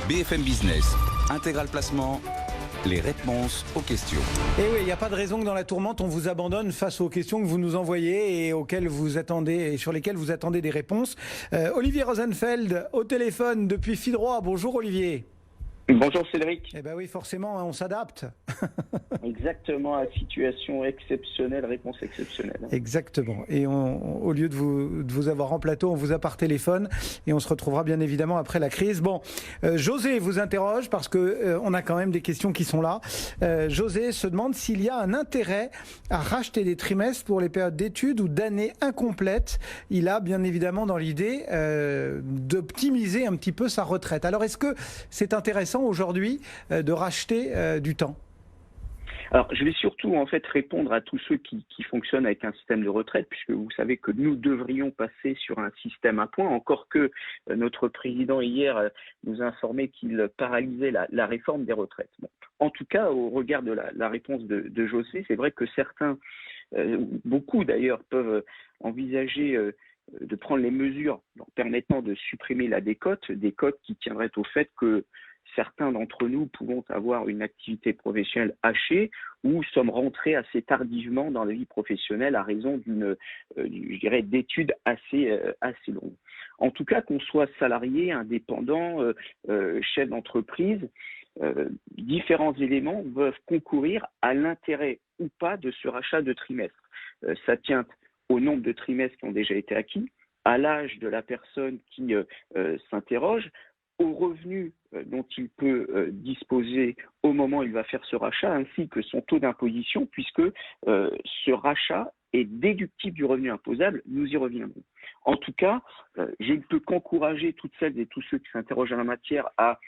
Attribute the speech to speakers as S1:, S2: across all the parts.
S1: BFM Business, Intégral Placement, les réponses aux questions.
S2: Et oui, il n'y a pas de raison que dans la tourmente, on vous abandonne face aux questions que vous nous envoyez et auxquelles vous attendez et sur lesquelles vous attendez des réponses. Olivier Rosenfeld au téléphone depuis Fidroit. Bonjour Olivier.
S3: Bonjour Cédric.
S2: Eh bien oui, forcément, on s'adapte.
S3: Exactement, à situation exceptionnelle, réponse exceptionnelle.
S2: Exactement. Et au lieu de vous avoir en plateau, on vous a par téléphone et on se retrouvera bien évidemment après la crise. Bon, José vous interroge parce que on a quand même des questions qui sont là. José se demande s'il y a un intérêt à racheter des trimestres pour les périodes d'études ou d'années incomplètes. Il a bien évidemment dans l'idée d'optimiser un petit peu sa retraite. Alors est-ce que c'est intéressant aujourd'hui de racheter du temps ?
S3: Alors, je vais surtout en fait répondre à tous ceux qui fonctionnent avec un système de retraite, puisque vous savez que nous devrions passer sur un système à points, encore que notre président hier nous a informé qu'il paralysait la réforme des retraites. Bon. En tout cas, au regard de la réponse de José, c'est vrai que certains, beaucoup d'ailleurs, peuvent envisager de prendre les mesures leur permettant de supprimer la décote, décote qui tiendrait au fait que certains d'entre nous pouvons avoir une activité professionnelle hachée ou sommes rentrés assez tardivement dans la vie professionnelle à raison je dirais, d'études assez longues. En tout cas, qu'on soit salarié, indépendant, chef d'entreprise, différents éléments peuvent concourir à l'intérêt ou pas de ce rachat de trimestre. Ça tient au nombre de trimestres qui ont déjà été acquis, à l'âge de la personne qui s'interroge, aux revenus dont il peut disposer au moment où il va faire ce rachat, ainsi que son taux d'imposition, puisque ce rachat est déductible du revenu imposable. Nous y reviendrons. En tout cas, je ne peux qu'encourager toutes celles et tous ceux qui s'interrogent en la matière à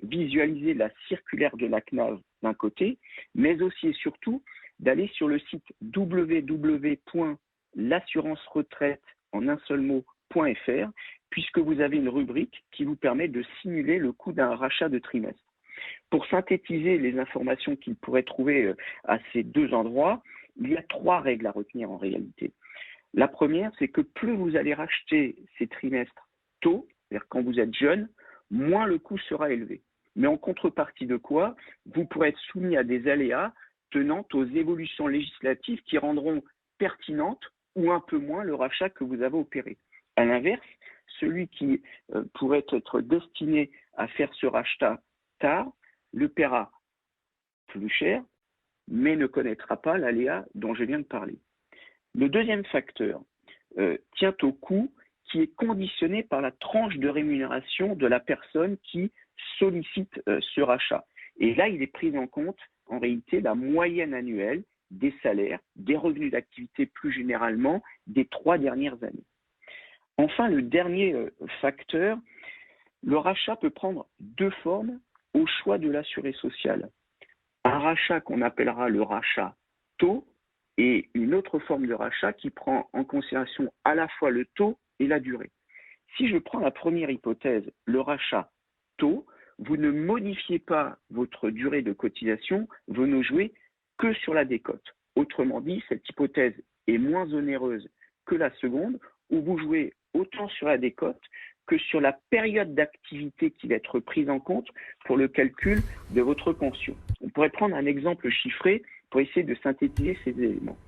S3: visualiser la circulaire de la CNAV d'un côté, mais aussi et surtout d'aller sur le site www.l'assurance-retraite en un seul mot.fr, puisque vous avez une rubrique qui vous permet de simuler le coût d'un rachat de trimestre. Pour synthétiser les informations qu'il pourrait trouver à ces deux endroits, il y a 3 règles à retenir en réalité. La première, c'est que plus vous allez racheter ces trimestres tôt, c'est-à-dire quand vous êtes jeune, moins le coût sera élevé. Mais en contrepartie de quoi, vous pourrez être soumis à des aléas tenant aux évolutions législatives qui rendront pertinente ou un peu moins le rachat que vous avez opéré. À l'inverse, celui qui pourrait être destiné à faire ce rachat tard le paiera plus cher, mais ne connaîtra pas l'aléa dont je viens de parler. Le deuxième facteur tient au coût qui est conditionné par la tranche de rémunération de la personne qui sollicite ce rachat. Et là, il est pris en compte en réalité la moyenne annuelle des salaires, des revenus d'activité plus généralement des 3 dernières années. Enfin, le dernier facteur, le rachat peut prendre 2 formes au choix de l'assuré social. Un rachat qu'on appellera le rachat taux et une autre forme de rachat qui prend en considération à la fois le taux et la durée. Si je prends la première hypothèse, le rachat taux, vous ne modifiez pas votre durée de cotisation, vous ne jouez que sur la décote. Autrement dit, cette hypothèse est moins onéreuse que la seconde, où vous jouez autant sur la décote que sur la période d'activité qui va être prise en compte pour le calcul de votre pension. On pourrait prendre un exemple chiffré pour essayer de synthétiser ces éléments.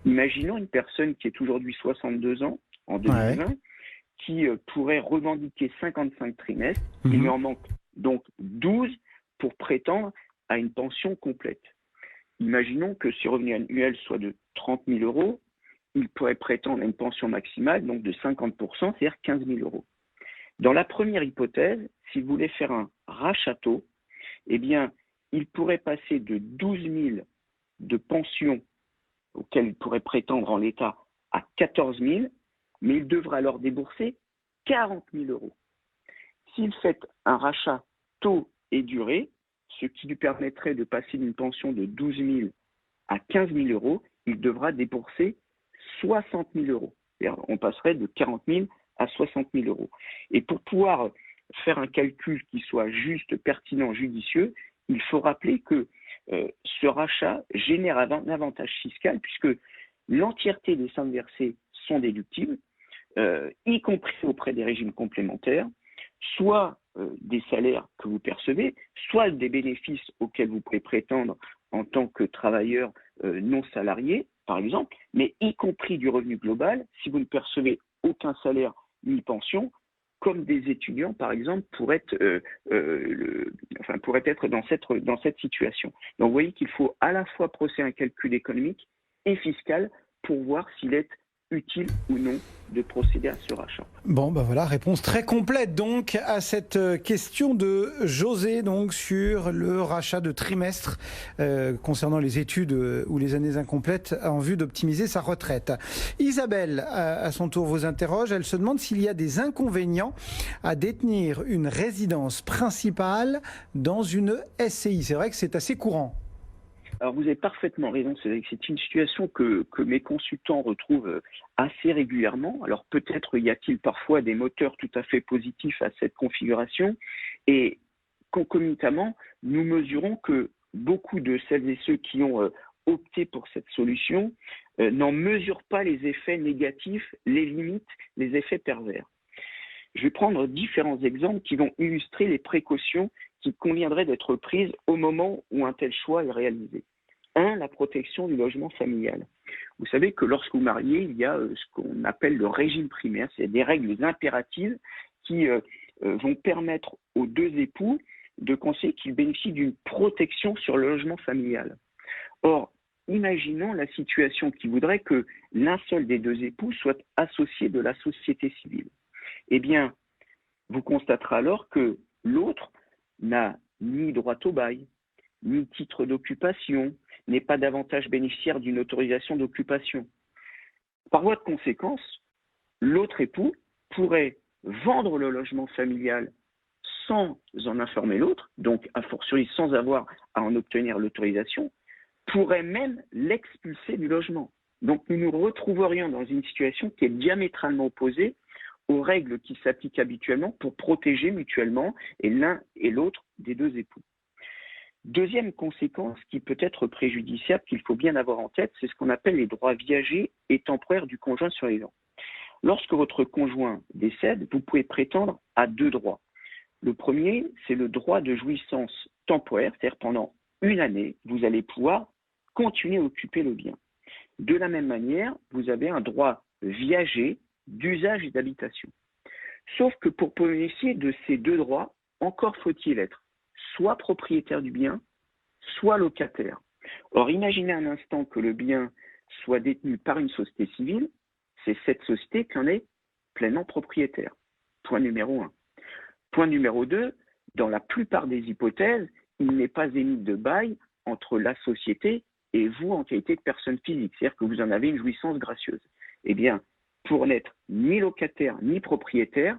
S3: Imaginons une personne qui est aujourd'hui 62 ans, en 2020, qui pourrait revendiquer 55 trimestres, il lui en manque donc 12 pour prétendre à une pension complète. Imaginons que ses revenus annuels soient de 30 000 euros, il pourrait prétendre à une pension maximale donc de 50%, c'est-à-dire 15 000 euros. Dans la première hypothèse, s'il voulait faire un rachat taux, eh bien, il pourrait passer de 12 000 de pension auxquelles il pourrait prétendre en l'état à 14 000, mais il devra alors débourser 40 000 euros. S'il fait un rachat taux et durée, ce qui lui permettrait de passer d'une pension de 12 000 à 15 000 euros, il devra débourser 60 000 euros. C'est-à-dire, on passerait de 40 000 à 60 000 euros. Et pour pouvoir faire un calcul qui soit juste, pertinent, judicieux, il faut rappeler que ce rachat génère un avantage fiscal puisque l'entièreté des sommes versées sont déductibles, y compris auprès des régimes complémentaires, soit des salaires que vous percevez, soit des bénéfices auxquels vous pouvez prétendre en tant que travailleur non salarié, par exemple, mais y compris du revenu global, si vous ne percevez aucun salaire ni pension, comme des étudiants, par exemple, pourraient être dans cette situation. Donc, vous voyez qu'il faut à la fois procéder à un calcul économique et fiscal pour voir s'il est utile ou non de procéder à ce rachat.
S2: Bon, ben voilà, réponse très complète donc à cette question de José donc sur le rachat de trimestre concernant les études ou les années incomplètes en vue d'optimiser sa retraite. Isabelle, à son tour, vous interroge. Elle se demande s'il y a des inconvénients à détenir une résidence principale dans une SCI. C'est vrai que c'est assez courant.
S3: Alors vous avez parfaitement raison, c'est une situation que mes consultants retrouvent assez régulièrement. Alors peut-être y a-t-il parfois des moteurs tout à fait positifs à cette configuration et concomitamment, nous mesurons que beaucoup de celles et ceux qui ont opté pour cette solution n'en mesurent pas les effets négatifs, les limites, les effets pervers. Je vais prendre différents exemples qui vont illustrer les précautions qui conviendraient d'être prises au moment où un tel choix est réalisé. 1. La protection du logement familial. Vous savez que lorsque vous mariez, il y a ce qu'on appelle le régime primaire, c'est des règles impératives qui vont permettre aux deux époux de considérer qu'ils bénéficient d'une protection sur le logement familial. Or, imaginons la situation qui voudrait que l'un seul des deux époux soit associé de la société civile. Eh bien, vous constaterez alors que l'autre n'a ni droit au bail, ni titre d'occupation, n'est pas davantage bénéficiaire d'une autorisation d'occupation. Par voie de conséquence, l'autre époux pourrait vendre le logement familial sans en informer l'autre, donc a fortiori sans avoir à en obtenir l'autorisation, pourrait même l'expulser du logement. Donc nous nous retrouverions dans une situation qui est diamétralement opposée aux règles qui s'appliquent habituellement pour protéger mutuellement l'un et l'autre des deux époux. Deuxième conséquence qui peut être préjudiciable, qu'il faut bien avoir en tête, c'est ce qu'on appelle les droits viagers et temporaires du conjoint survivant. Lorsque votre conjoint décède, vous pouvez prétendre à deux droits. Le premier, c'est le droit de jouissance temporaire, c'est-à-dire pendant une année, vous allez pouvoir continuer à occuper le bien. De la même manière, vous avez un droit viager d'usage et d'habitation. Sauf que pour bénéficier de ces deux droits, encore faut-il être soit propriétaire du bien, soit locataire. Or, imaginez un instant que le bien soit détenu par une société civile, c'est cette société qui en est pleinement propriétaire. Point numéro 1. Point numéro 2, dans la plupart des hypothèses, il n'est pas émis de bail entre la société et vous en qualité de personne physique, c'est-à-dire que vous en avez une jouissance gracieuse. Eh bien, pour n'être ni locataire ni propriétaire,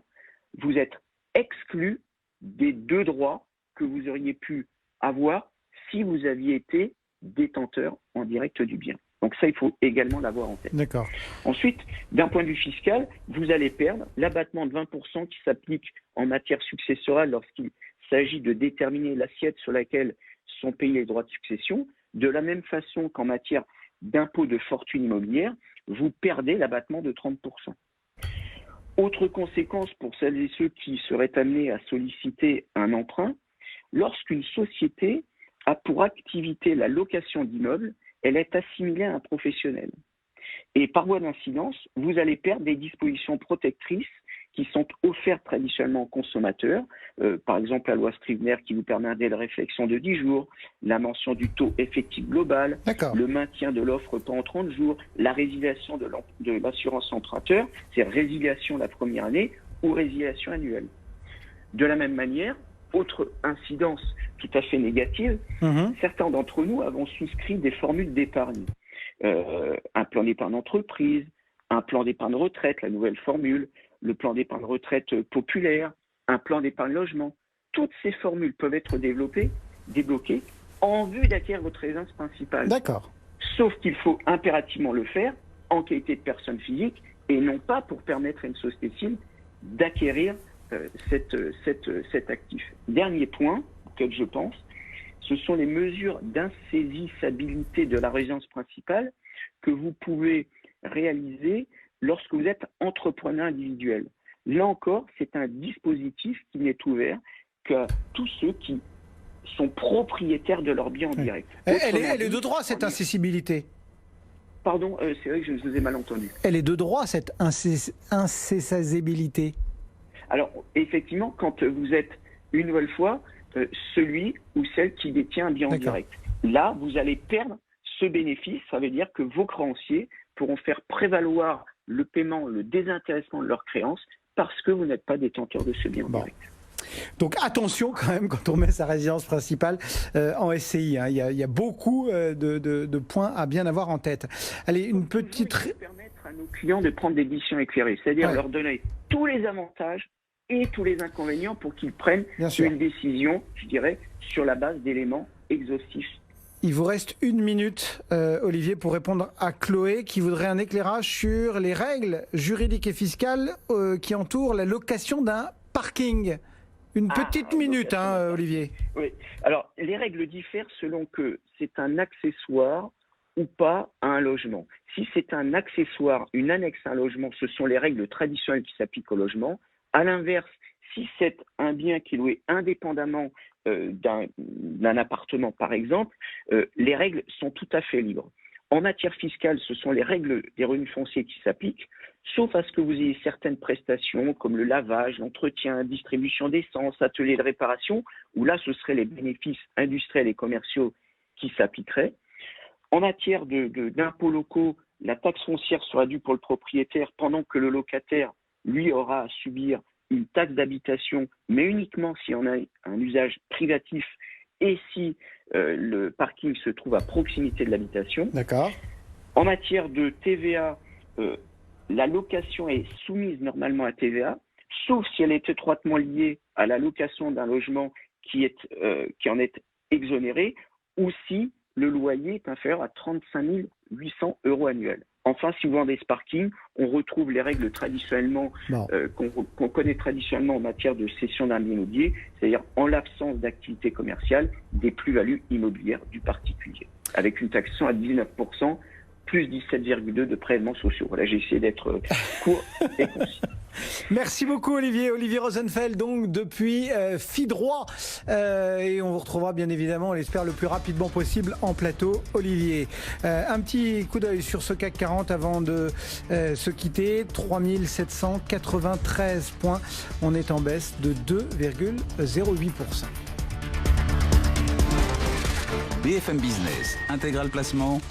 S3: vous êtes exclu des deux droits que vous auriez pu avoir si vous aviez été détenteur en direct du bien. Donc ça, il faut également l'avoir en tête.
S2: D'accord.
S3: Ensuite, d'un point de vue fiscal, vous allez perdre l'abattement de 20% qui s'applique en matière successorale lorsqu'il s'agit de déterminer l'assiette sur laquelle sont payés les droits de succession. De la même façon qu'en matière d'impôt de fortune immobilière, vous perdez l'abattement de 30%. Autre conséquence pour celles et ceux qui seraient amenés à solliciter un emprunt, lorsqu'une société a pour activité la location d'immeubles, elle est assimilée à un professionnel. Et par voie d'incidence, vous allez perdre des dispositions protectrices qui sont offertes traditionnellement aux consommateurs, par exemple la loi Scrivener qui vous permet un délai de réflexion de 10 jours, la mention du taux effectif global, le maintien de l'offre pendant 30 jours, la résiliation de l'assurance emprunteur, c'est-à-dire résiliation la première année ou résiliation annuelle. De la même manière, autre incidence tout à fait négative, certains d'entre nous avons souscrit des formules d'épargne. Un plan d'épargne entreprise, un plan d'épargne retraite, la nouvelle formule, le plan d'épargne retraite populaire, un plan d'épargne logement. Toutes ces formules peuvent être débloquées en vue d'acquérir votre résidence principale.
S2: D'accord.
S3: Sauf qu'il faut impérativement le faire en qualité de personne physique et non pas pour permettre à une société civile d'acquérir cet actif. Dernier point auquel je pense, ce sont les mesures d'insaisissabilité de la résidence principale que vous pouvez réaliser lorsque vous êtes entrepreneur individuel. Là encore, c'est un dispositif qui n'est ouvert qu'à tous ceux qui sont propriétaires de leur bien en direct.
S2: Elle est de droit, cette incessibilité.
S3: Pardon, c'est vrai que je vous ai mal entendu.
S2: Elle est de droit, cette incessabilité.
S3: Alors, effectivement, quand vous êtes une nouvelle fois celui ou celle qui détient un bien en direct, là, vous allez perdre ce bénéfice. Ça veut dire que vos créanciers pourront faire prévaloir le paiement, le désintéressement de leurs créances parce que vous n'êtes pas détenteur de ce bien en direct.
S2: Donc attention quand même quand on met sa résidence principale en SCI. Hein. Il y a beaucoup de points à bien avoir en tête. Allez, une petite...
S3: Il faut permettre à nos clients de prendre des décisions éclairées, c'est-à-dire leur donner tous les avantages et tous les inconvénients pour qu'ils prennent une décision, je dirais, sur la base d'éléments exhaustifs.
S2: Il vous reste 1 minute, Olivier, pour répondre à Chloé qui voudrait un éclairage sur les règles juridiques et fiscales qui entourent la location d'un parking. Une petite minute, hein, Olivier.
S3: Oui. Alors, les règles diffèrent selon que c'est un accessoire ou pas à un logement. Si c'est un accessoire, une annexe à un logement, ce sont les règles traditionnelles qui s'appliquent au logement. À l'inverse, si c'est un bien qui est loué indépendamment d'un appartement, par exemple, les règles sont tout à fait libres. En matière fiscale, ce sont les règles des revenus fonciers qui s'appliquent, sauf à ce que vous ayez certaines prestations comme le lavage, l'entretien, distribution d'essence, atelier de réparation, où là, ce seraient les bénéfices industriels et commerciaux qui s'appliqueraient. En matière d'impôts locaux, la taxe foncière sera due pour le propriétaire pendant que le locataire, lui, aura à subir une taxe d'habitation, mais uniquement si on a un usage privatif et si le parking se trouve à proximité de l'habitation.
S2: D'accord.
S3: En matière de TVA, la location est soumise normalement à TVA, sauf si elle est étroitement liée à la location d'un logement qui en est exonéré, ou si le loyer est inférieur à 35 800 € annuels. Enfin, si vous vendez ce parking, on retrouve les règles traditionnellement qu'on connaît traditionnellement en matière de cession d'un bien immobilier, c'est-à-dire en l'absence d'activité commerciale, des plus-values immobilières du particulier, avec une taxation à 19%, plus 17,2% de prélèvements sociaux. Voilà, j'ai essayé d'être court et concis.
S2: Merci beaucoup Olivier. Olivier Rosenfeld, donc depuis Fidroit. Et on vous retrouvera bien évidemment, on l'espère, le plus rapidement possible en plateau. Olivier, un petit coup d'œil sur ce CAC 40 avant de se quitter. 3793 points. On est en baisse de 2,08%.
S1: BFM Business, intégral placement.